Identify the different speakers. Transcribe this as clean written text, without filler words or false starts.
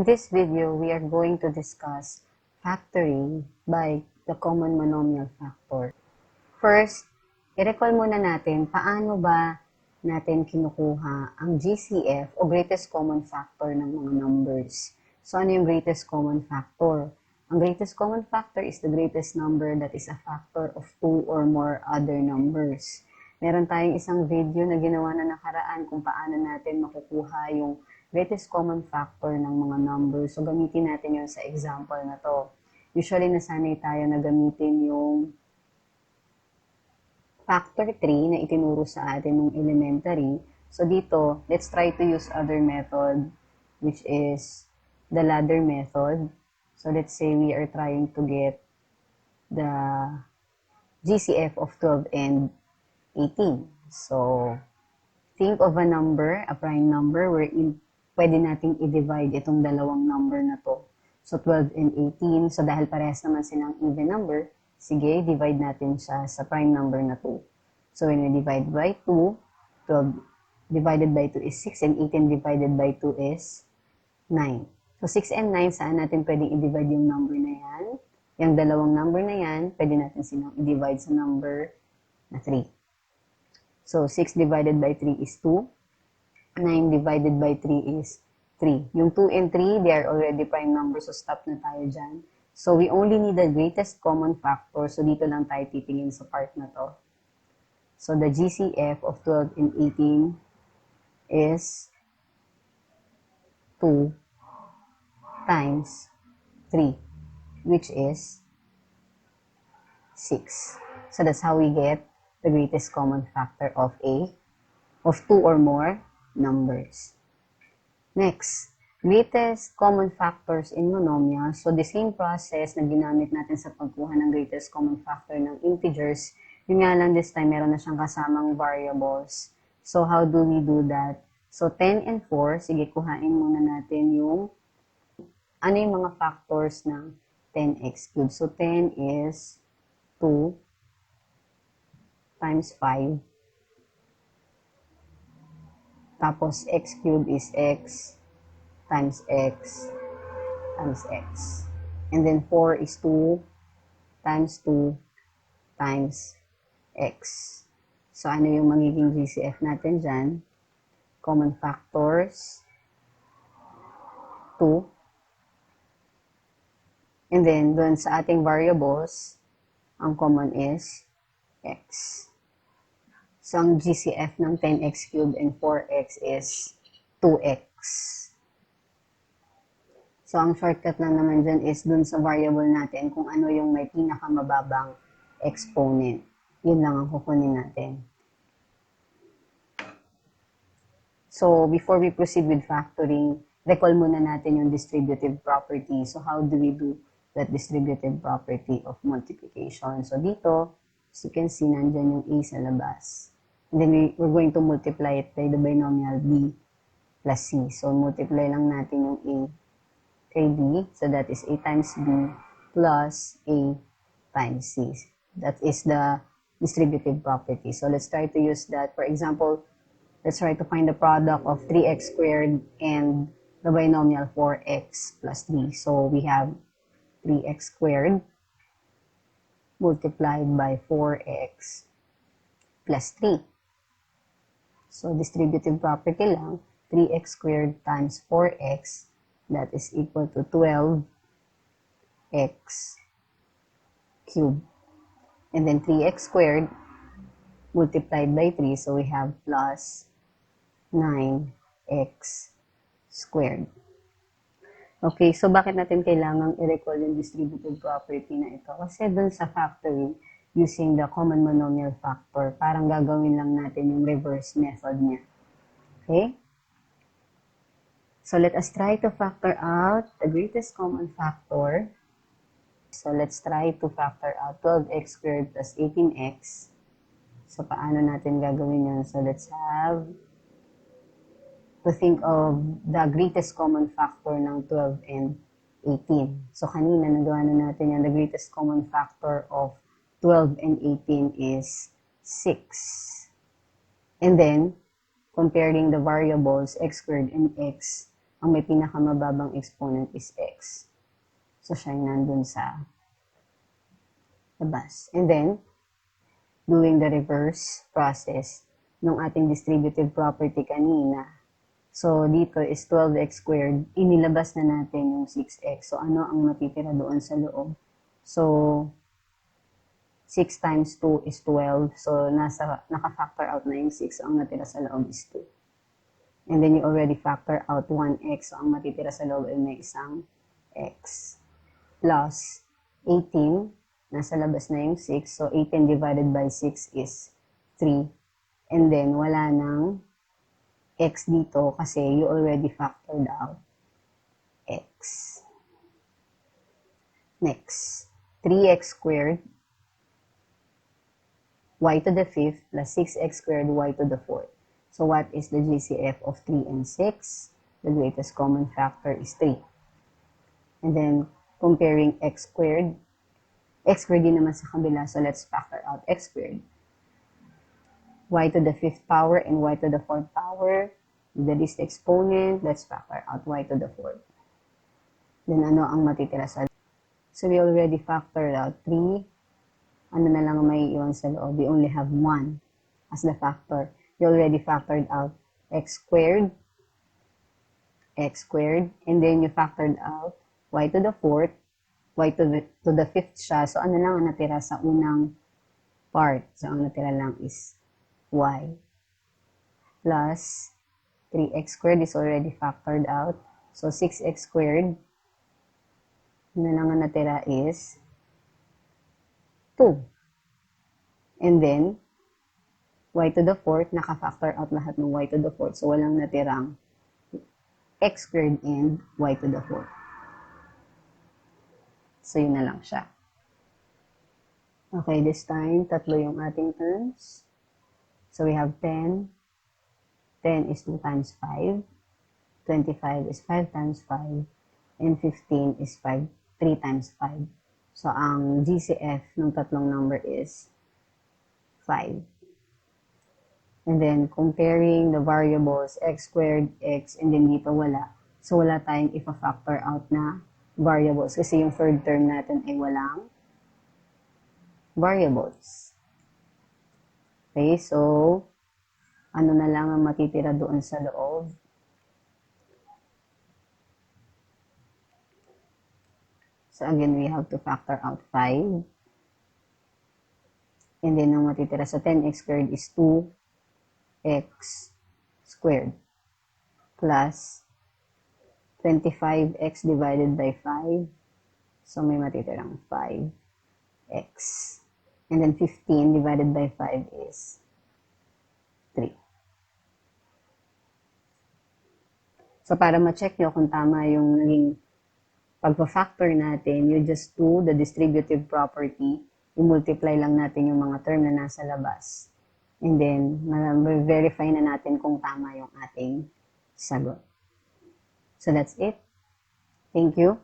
Speaker 1: In this video, we are going to discuss factoring by the common monomial factor. First, i-recall muna natin paano ba natin kinukuha ang GCF o greatest common factor ng mga numbers. So, ano yung greatest common factor? Ang greatest common factor is the greatest number that is a factor of two or more other numbers. Meron tayong isang video na ginawa na nakaraan kung paano natin makukuha yung greatest common factor ng mga numbers. So, gamitin natin yun sa example na to. Usually, nasanay tayo na gamitin yung factor 3 na itinuro sa atin nung elementary. So, dito, let's try to use other method, which is the ladder method. So, let's say we are trying to get the GCF of 12 and 18. So, think of a number, a prime number, wherein pwede nating i-divide itong dalawang number na to. So, 12 and 18. So, dahil parehas naman silang even number, sige, divide natin siya sa prime number na 2. So, when we divide by 2, 12 divided by 2 is 6, and 18 divided by 2 is 9. So, 6 and 9, saan natin pwedeng i-divide yung number na yan? Yung dalawang number na yan, pwede natin silang i-divide sa number na 3. So, 6 divided by 3 is 2. 9 divided by 3 is 3. Yung 2 and 3, they are already prime numbers, so stop na tayo dyan. So, we only need the greatest common factor. So, dito lang tayo titingin sa part na to. So, the GCF of 12 and 18 is 2 times 3, which is 6. So, that's how we get the greatest common factor of two or more numbers. Next, greatest common factors in monomials. So, the same process na ginamit natin sa pagkuha ng greatest common factor ng integers. Yun nga lang, this time, meron na siyang kasamang variables. So, how do we do that? So, 10 and 4, sige, kuhain muna natin yung ano yung mga factors ng 10x cubed. So, 10 is 2 times 5. Tapos, x cubed is x times x times x. And then, 4 is 2 times 2 times x. So, ano yung magiging GCF natin dyan? Common factors, 2. And then, doon sa ating variables, ang common is x. So, ang GCF ng 10x cubed and 4x is 2x. So, ang shortcut lang naman dyan is dun sa variable natin kung ano yung may pinakamababang exponent. Yun lang ang kukunin natin. So, before we proceed with factoring, recall muna natin yung distributive property. So, how do we do that distributive property of multiplication? So, dito, as you can see, nandyan yung a sa labas. And then, we're going to multiply it by the binomial b plus c. So, multiply lang natin yung a kay b. So, that is a times b plus a times c. That is the distributive property. So, let's try to use that. For example, let's try to find the product of 3x squared and the binomial 4x plus 3. So, we have 3x squared multiplied by 4x plus 3. So, distributive property lang, 3x squared times 4x, that is equal to 12x cubed. And then 3x squared multiplied by 3, so we have plus 9x squared. Okay, so bakit natin kailangang i-recall yung distributive property na ito? Kasi dun sa factoring, using the common monomial factor, parang gagawin lang natin yung reverse method niya. Okay? So, let us try to factor out the greatest common factor. So, let's try to factor out 12x squared plus 18x. So, paano natin gagawin yun? So, let's have to think of the greatest common factor ng 12 and 18. So, kanina nagawa na natin yan. The greatest common factor of 12 and 18 is 6. And then, comparing the variables x squared and x, ang may pinakamababang exponent is x. So, siya yung nandun sa labas. And then, doing the reverse process ng ating distributive property kanina. So, dito is 12x squared. Inilabas na natin yung 6x. So, ano ang matitira doon sa loob? So, 6 times 2 is 12. So, naka-factor out na yung 6. So, ang natira sa loob is 2. And then, you already factor out 1x. So, ang matitira sa loob ay may isang x. Plus 18. Nasa labas na yung 6. So, 18 divided by 6 is 3. And then, wala nang x dito kasi you already factored out x. Next, 3x squared y to the 5th plus 6x squared y to the 4th. So, what is the GCF of 3 and 6? The greatest common factor is 3. And then, comparing x squared din naman sa kabila, so let's factor out x squared. Y to the 5th power and y to the 4th power. The least exponent, let's factor out y to the 4th. Then, ano ang matitira sa... So, we already factored out 3. Ano na lang may iwan sa loob? We only have 1 as the factor. We already factored out x squared, and then you factored out y to the 4th, y to the 5th siya. So, ano lang ang natira sa unang part? So, ang natira lang is y plus 3x squared is already factored out. So, 6x squared, ano lang ang natira is 2. And then, y to the 4th, naka-factor out lahat ng y to the 4th. So, walang natirang x squared and y to the 4th. So, yun na lang siya. Okay, this time, tatlo yung ating terms. So, we have 10. 10 is 2 times 5. 25 is 5 times 5. And 15 is 3 times 5. So, ang GCF ng tatlong number is 5. And then, comparing the variables, x squared, x, and then dito wala. So, wala tayong ipa-factor out na variables. Kasi yung third term natin ay walang variables. Okay, so, ano na lang ang matitira doon sa loob? So, again, we have to factor out 5. And then, ang matitira sa 10x squared is 2x squared plus 25x divided by 5. So, may matitirang 5x. And then, 15 divided by 5 is 3. So, para ma-check nyo kung tama yung naging pagpa-factor natin, you just do the distributive property. I-multiply lang natin yung mga term na nasa labas. And then, ma-verify na natin kung tama yung ating sagot. So, that's it. Thank you.